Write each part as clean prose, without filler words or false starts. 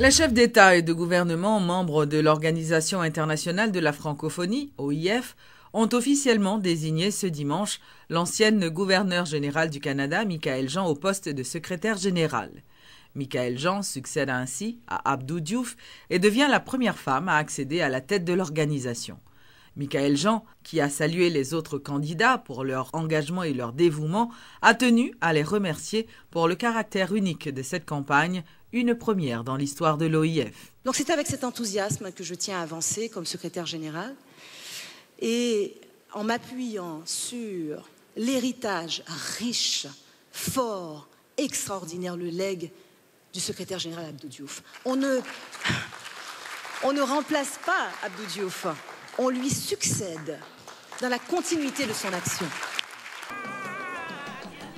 Les chefs d'État et de gouvernement membres de l'Organisation internationale de la francophonie, OIF, ont officiellement désigné ce dimanche l'ancienne gouverneure générale du Canada, Michaëlle Jean, au poste de secrétaire général. Michaëlle Jean succède ainsi à Abdou Diouf et devient la première femme à accéder à la tête de l'organisation. Michaëlle Jean, qui a salué les autres candidats pour leur engagement et leur dévouement, a tenu à les remercier pour le caractère unique de cette campagne, une première dans l'histoire de l'OIF. Donc c'est avec cet enthousiasme que je tiens à avancer comme secrétaire général et en m'appuyant sur l'héritage riche, fort, extraordinaire, le legs du secrétaire général Abdou Diouf. On ne remplace pas Abdou Diouf. On lui succède dans la continuité de son action.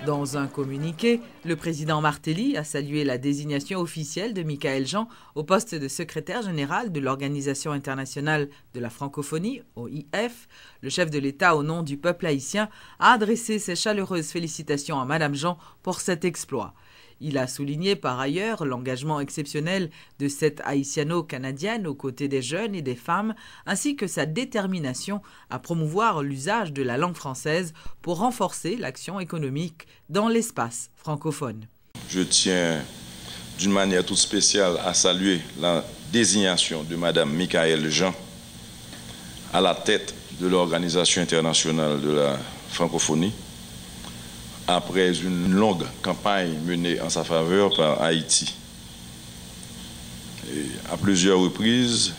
Dans un communiqué, le président Martelly a salué la désignation officielle de Michaëlle Jean au poste de secrétaire général de l'Organisation internationale de la francophonie, OIF. Le chef de l'État, au nom du peuple haïtien, a adressé ses chaleureuses félicitations à Madame Jean pour cet exploit. Il a souligné par ailleurs l'engagement exceptionnel de cette haïtiano-canadienne aux côtés des jeunes et des femmes, ainsi que sa détermination à promouvoir l'usage de la langue française pour renforcer l'action économique dans l'espace francophone. Je tiens d'une manière toute spéciale à saluer la désignation de Madame Michaëlle Jean à la tête de l'Organisation internationale de la francophonie, après une longue campagne menée en sa faveur par Haïti. Et à plusieurs reprises,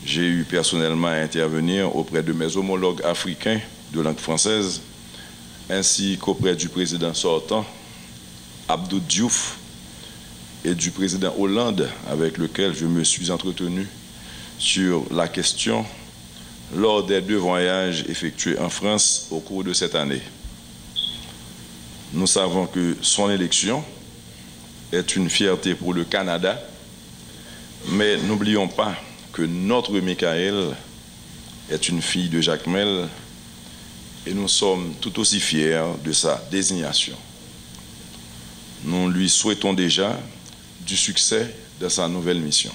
j'ai eu personnellement à intervenir auprès de mes homologues africains de langue française, ainsi qu'auprès du président sortant, Abdou Diouf, et du président Hollande, avec lequel je me suis entretenu sur la question lors des 2 voyages effectués en France au cours de cette année. Nous savons que son élection est une fierté pour le Canada, mais n'oublions pas que notre Michaëlle est une fille de Jacmel et nous sommes tout aussi fiers de sa désignation. Nous lui souhaitons déjà du succès dans sa nouvelle mission.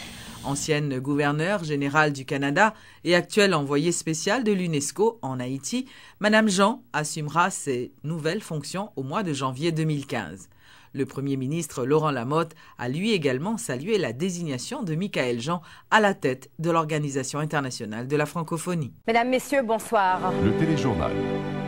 Ancienne gouverneure générale du Canada et actuelle envoyée spéciale de l'UNESCO en Haïti, Madame Jean assumera ses nouvelles fonctions au mois de janvier 2015. Le Premier ministre Laurent Lamotte a lui également salué la désignation de Michaëlle Jean à la tête de l'Organisation internationale de la francophonie. Mesdames, Messieurs, bonsoir. Le téléjournal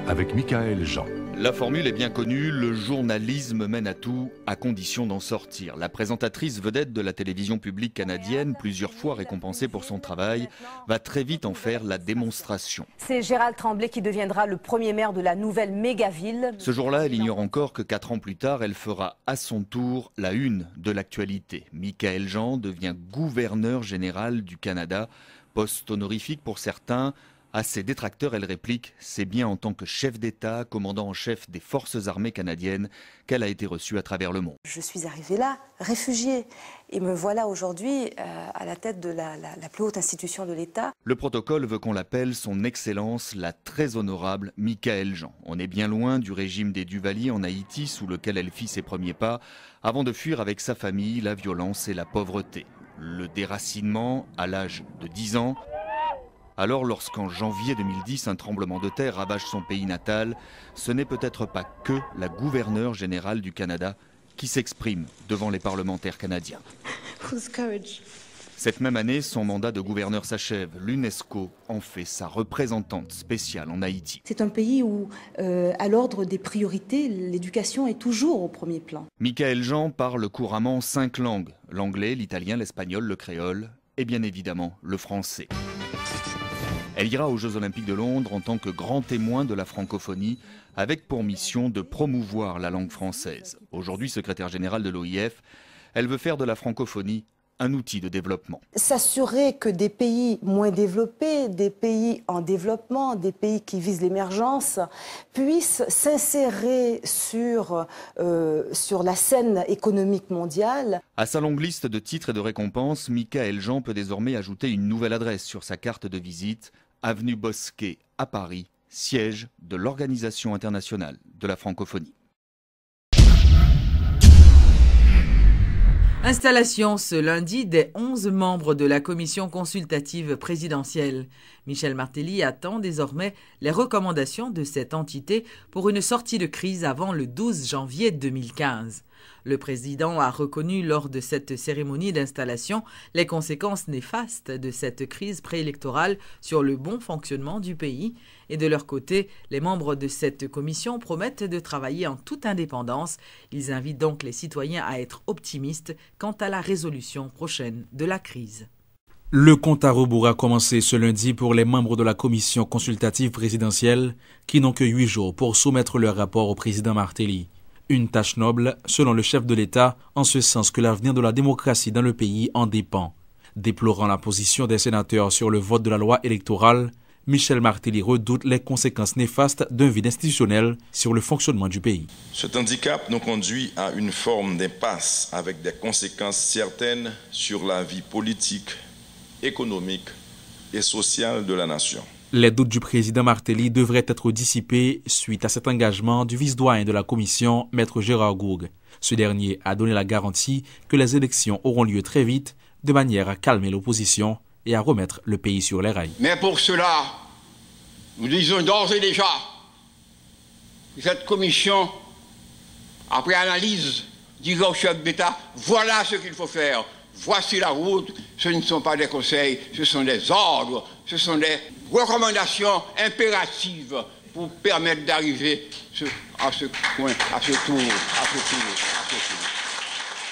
avec Michaëlle Jean. La formule est bien connue, le journalisme mène à tout, à condition d'en sortir. La présentatrice vedette de la télévision publique canadienne, plusieurs fois récompensée pour son travail, va très vite en faire la démonstration. C'est Gérald Tremblay qui deviendra le premier maire de la nouvelle mégaville. Ce jour-là, elle ignore encore que 4 ans plus tard, elle fera à son tour la une de l'actualité. Michaëlle Jean devient gouverneur général du Canada, poste honorifique pour certains. À ses détracteurs, elle réplique « C'est bien en tant que chef d'État, commandant en chef des forces armées canadiennes qu'elle a été reçue à travers le monde. » Je suis arrivée là, réfugiée, et me voilà aujourd'hui à la tête de la plus haute institution de l'État. Le protocole veut qu'on l'appelle son Excellence, la très honorable Michaëlle Jean. On est bien loin du régime des Duvalier en Haïti, sous lequel elle fit ses premiers pas, avant de fuir avec sa famille la violence et la pauvreté. Le déracinement à l'âge de 10 ans. Alors, lorsqu'en janvier 2010, un tremblement de terre ravage son pays natal, ce n'est peut-être pas que la gouverneure générale du Canada qui s'exprime devant les parlementaires canadiens. Cette même année, son mandat de gouverneur s'achève. L'UNESCO en fait sa représentante spéciale en Haïti. C'est un pays où, à l'ordre des priorités, l'éducation est toujours au premier plan. Michaëlle Jean parle couramment 5 langues, l'anglais, l'italien, l'espagnol, le créole et bien évidemment le français. Elle ira aux Jeux Olympiques de Londres en tant que grand témoin de la francophonie, avec pour mission de promouvoir la langue française. Aujourd'hui secrétaire générale de l'OIF, elle veut faire de la francophonie un outil de développement. S'assurer que des pays moins développés, des pays en développement, des pays qui visent l'émergence, puissent s'insérer sur la scène économique mondiale. À sa longue liste de titres et de récompenses, Michaëlle Jean peut désormais ajouter une nouvelle adresse sur sa carte de visite, avenue Bosquet à Paris, siège de l'Organisation internationale de la francophonie. Installation ce lundi des 11 membres de la commission consultative présidentielle. Michel Martelly attend désormais les recommandations de cette entité pour une sortie de crise avant le 12 janvier 2015. Le président a reconnu lors de cette cérémonie d'installation les conséquences néfastes de cette crise préélectorale sur le bon fonctionnement du pays. Et de leur côté, les membres de cette commission promettent de travailler en toute indépendance. Ils invitent donc les citoyens à être optimistes quant à la résolution prochaine de la crise. Le compte à rebours a commencé ce lundi pour les membres de la commission consultative présidentielle qui n'ont que 8 jours pour soumettre leur rapport au président Martelly. Une tâche noble, selon le chef de l'État, en ce sens que l'avenir de la démocratie dans le pays en dépend. Déplorant la position des sénateurs sur le vote de la loi électorale, Michel Martelly redoute les conséquences néfastes d'un vide institutionnel sur le fonctionnement du pays. Cet handicap nous conduit à une forme d'impasse avec des conséquences certaines sur la vie politique, économique et sociale de la nation. Les doutes du président Martelly devraient être dissipés suite à cet engagement du vice-doyen de la commission, Maître Gérard Gourgue. Ce dernier a donné la garantie que les élections auront lieu très vite, de manière à calmer l'opposition et à remettre le pays sur les rails. Mais pour cela, nous disons d'ores et déjà que cette commission, après analyse, dira au chef d'État, voilà ce qu'il faut faire. Voici la route, ce ne sont pas des conseils, ce sont des ordres, ce sont des recommandations impératives pour permettre d'arriver à ce point, à ce tour.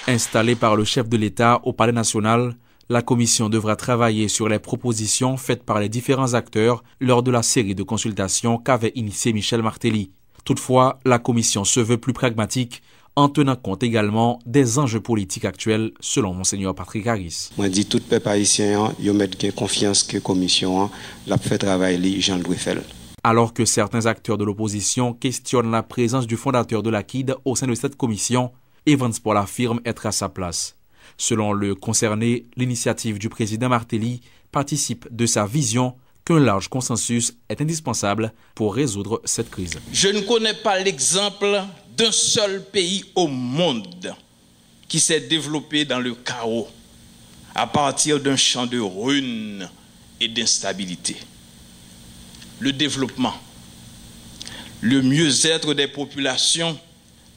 Installée par le chef de l'État au Palais national, la commission devra travailler sur les propositions faites par les différents acteurs lors de la série de consultations qu'avait initié Michel Martelly. Toutefois, la commission se veut plus pragmatique en tenant compte également des enjeux politiques actuels, selon Monseigneur Patrick Harris. Moi dis tout peuple haïtien, yo mettre confiance que commission l'a fait travailler Jean Louis Fel. Alors que certains acteurs de l'opposition questionnent la présence du fondateur de l'AKID au sein de cette commission, Evans Paul affirme être à sa place. Selon le concerné, l'initiative du président Martelly participe de sa vision qu'un large consensus est indispensable pour résoudre cette crise. Je ne connais pas l'exemple d'un seul pays au monde qui s'est développé dans le chaos à partir d'un champ de ruines et d'instabilité. Le développement, le mieux-être des populations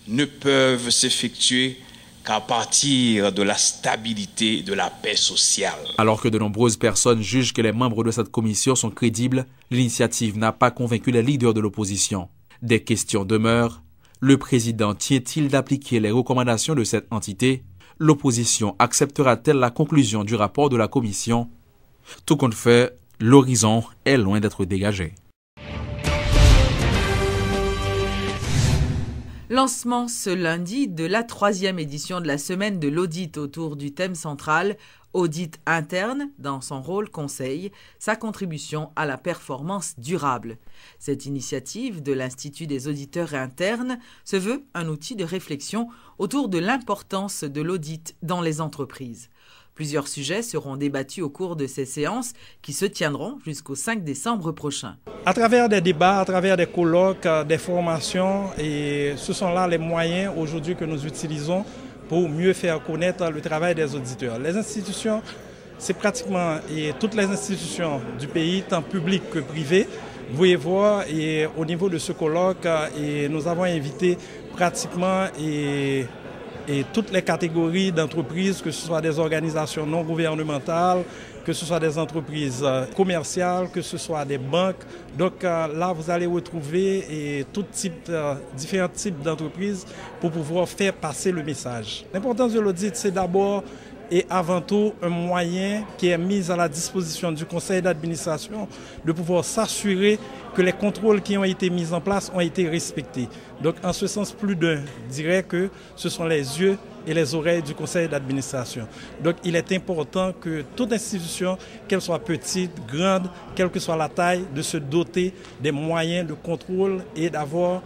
ne peuvent s'effectuer qu'à partir de la stabilité et de la paix sociale. Alors que de nombreuses personnes jugent que les membres de cette commission sont crédibles, l'initiative n'a pas convaincu les leaders de l'opposition. Des questions demeurent. Le président tient-il d'appliquer les recommandations de cette entité? L'opposition acceptera-t-elle la conclusion du rapport de la commission? Tout compte fait, l'horizon est loin d'être dégagé. Lancement ce lundi de la 3e édition de la semaine de l'audit autour du thème central « Audit interne » dans son rôle conseil, sa contribution à la performance durable. Cette initiative de l'Institut des auditeurs internes se veut un outil de réflexion autour de l'importance de l'audit dans les entreprises. Plusieurs sujets seront débattus au cours de ces séances qui se tiendront jusqu'au 5 décembre prochain. À travers des débats, à travers des colloques, des formations, et ce sont là les moyens aujourd'hui que nous utilisons pour mieux faire connaître le travail des auditeurs. Les institutions, c'est pratiquement toutes les institutions du pays, tant publiques que privées. Vous pouvez voir, et au niveau de ce colloque, nous avons invité pratiquement et toutes les catégories d'entreprises, que ce soit des organisations non gouvernementales, que ce soit des entreprises commerciales, que ce soit des banques. Donc là, vous allez retrouver différents types d'entreprises pour pouvoir faire passer le message. L'importance de l'audit, c'est d'abord et avant tout un moyen qui est mis à la disposition du conseil d'administration de pouvoir s'assurer que les contrôles qui ont été mis en place ont été respectés. Donc en ce sens, plus d'un dirait que ce sont les yeux et les oreilles du conseil d'administration. Donc il est important que toute institution, qu'elle soit petite, grande, quelle que soit la taille, de se doter des moyens de contrôle et d'avoir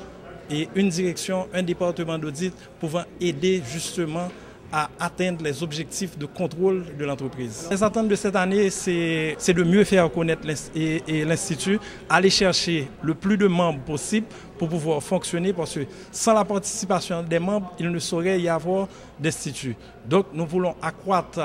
une direction, un département d'audit pouvant aider justement à atteindre les objectifs de contrôle de l'entreprise. Les attentes de cette année, c'est de mieux faire connaître l'Institut, aller chercher le plus de membres possible pour pouvoir fonctionner, parce que sans la participation des membres, il ne saurait y avoir d'Institut. Donc nous voulons accroître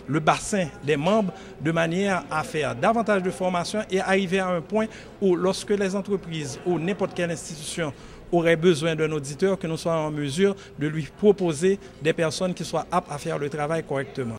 le bassin des membres de manière à faire davantage de formation et arriver à un point où lorsque les entreprises ou n'importe quelle institution aurait besoin d'un auditeur, que nous soyons en mesure de lui proposer des personnes qui soient aptes à faire le travail correctement.